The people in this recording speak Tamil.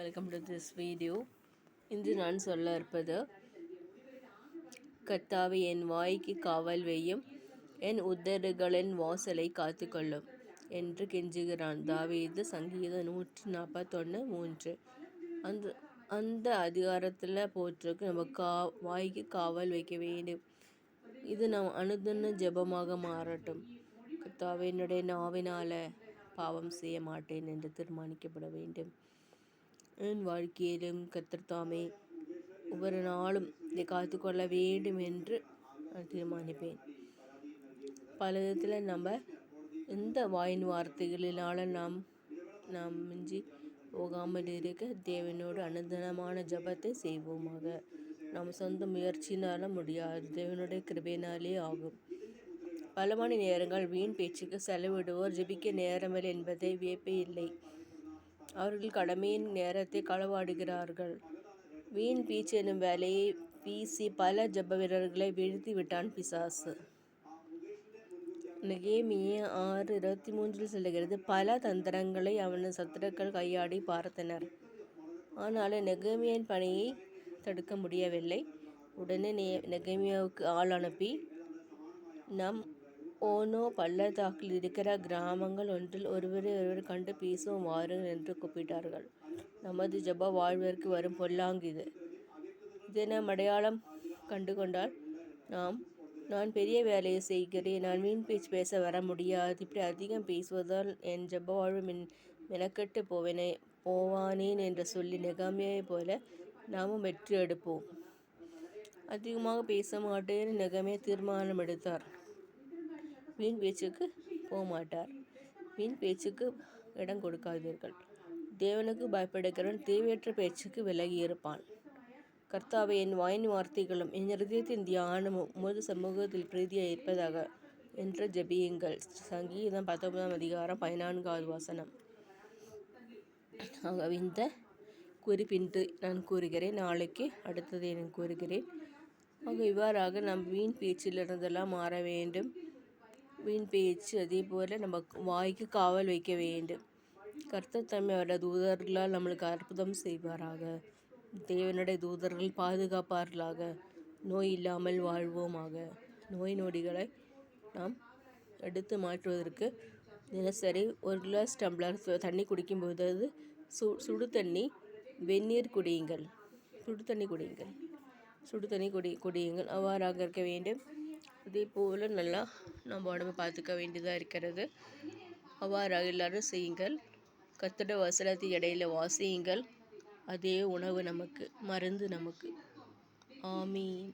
Welcome to this video. இன்று நான் சொல்ல இருப்பது, கர்த்தாவே என் வாய்க்கு காவல் வையும், என் உதடுகளின் வாசலை காத்துக்கொள்ளும் என்று கெஞ்சுகிறான் தாவீது. சங்கீதம் 141:3. அந்த அதிகாரத்தில் போட்டிருக்கு, நம்ம வாய்க்கு காவல் வைக்க வேண்டும். இது நம் அனுதின ஜெபமாக மாறட்டும். கர்த்தாவே, என்னுடைய நாவினால் பாவம் செய்ய மாட்டேன் என்று தீர்மானிக்கப்பட வேண்டும். என் வாழ்க்கையிலும் கர்த்தர் தாமே ஒவ்வொரு நாளும் இதை காத்துக்கொள்ள வேண்டும் என்று நான் தீர்மானிப்பேன். பல விதத்தில் நம்ம எந்த வாயின் வார்த்தைகளினால் நாம் மிஞ்சி போகாமல் இருக்க தேவனோடு அனுதினமான ஜபத்தை செய்வோமாக. நாம் சொந்த முயற்சினாலும் முடியாது, தேவனுடைய கிருபையினாலே ஆகும். பல மணி நேரங்கள் வீண் பேச்சுக்கு செலவிடுவோர் ஜெபிக்க நேரமில்லை என்பதை வியப்பே இல்லை. அவர்கள் கடமையின் நேரத்தை களவாடுகிறார்கள். வீண் பேச்சு எனும் வேலையை வீசி பல ஜெப வீரர்களை வீழ்த்தி விட்டான் பிசாசு. நெகேமியா 6:23 சொல்லுகிறது, பல தந்திரங்களை அவனது சத்துருக்கள் கையாடி பார்த்தனர், ஆனாலும் நெகேமியாவின் பணியை தடுக்க முடியவில்லை. உடனே நெகேமியாவுக்கு ஆள் அனுப்பி, நம் ஓனோ பள்ளத்தாக்கில் இருக்கிற கிராமங்கள் ஒன்றில் ஒருவரை ஒருவர் கண்டு பேசுவோம் வாருங்கள் என்று கூப்பிட்டார்கள். நமது ஜப வாழ்விற்கு வரும் பொல்லாங்கு இது. இதை நாம் அடையாளம் கண்டு கொண்டால், நான் பெரிய வேலையை செய்கிறேன், நான் வீண் பேச்சு பேச வர முடியாது, இப்படி அதிகம் பேசுவதால் என் ஜப வாழ்வு மெனக்கெட்டு போவானேன் என்று சொல்லி நெகேமியாவை போல நாமும் வெற்றி எடுப்போம். அதிகமாக பேச மாட்டேன் நெகேமியா தீர்மானம் எடுத்தார். வீண் பேச்சுக்கு போகமாட்டார். வீண் பேச்சுக்கு இடம் கொடுக்காதீர்கள். தேவனுக்கு பயப்படுகிறவன் தேவையற்ற பேச்சுக்கு விலகி இருப்பான். கர்த்தாவே, என் வாயின் வார்த்தைகளும் என் இருதயத்தின் தியானமும் உமது சமூகத்தில் பிரீதியாக இருப்பதாக என்று ஜெபியுங்கள். சங்கீதம் 19:14. ஆகவே இந்த குறிப்பின்றி நான் கூறுகிறேன், நாளைக்கு அடுத்ததை நான் கூறுகிறேன். ஆக இவ்வாறாக நாம் வீண் பேச்சிலிருந்தெல்லாம் மாற வேண்டும். வீண் பேச்சு, அதே போல் நம்ம வாய்க்கு காவல் வைக்க வேண்டும். கர்த்தர் தம்மை அவருடைய தூதர்களால் நம்மளுக்கு அற்புதம் செய்வாராக. தேவனுடைய தூதர்கள் பாதுகாப்பார்களாக. நோய் இல்லாமல் வாழ்வோமாக. நோய் நொடிகளை நாம் எடுத்து மாற்றுவதற்கு தினசரி 1 கிளாஸ் டம்ளர் தண்ணி குடிக்கும்போது சுடு தண்ணி வெந்நீர் குடியுங்கள். சுடு தண்ணி குடியுங்கள். அவ்வாறாக இருக்க வேண்டும். அதே போல் நல்லா நம்ம உடம்பை பார்த்துக்க வேண்டியதாக இருக்கிறது. அவ்வாறாக எல்லாரும் செய்யுங்கள். கர்த்தருடைய வசனத்தை இடையில வாசியுங்கள். அதே உணவு நமக்கு, மருந்து நமக்கு. ஆமீன்.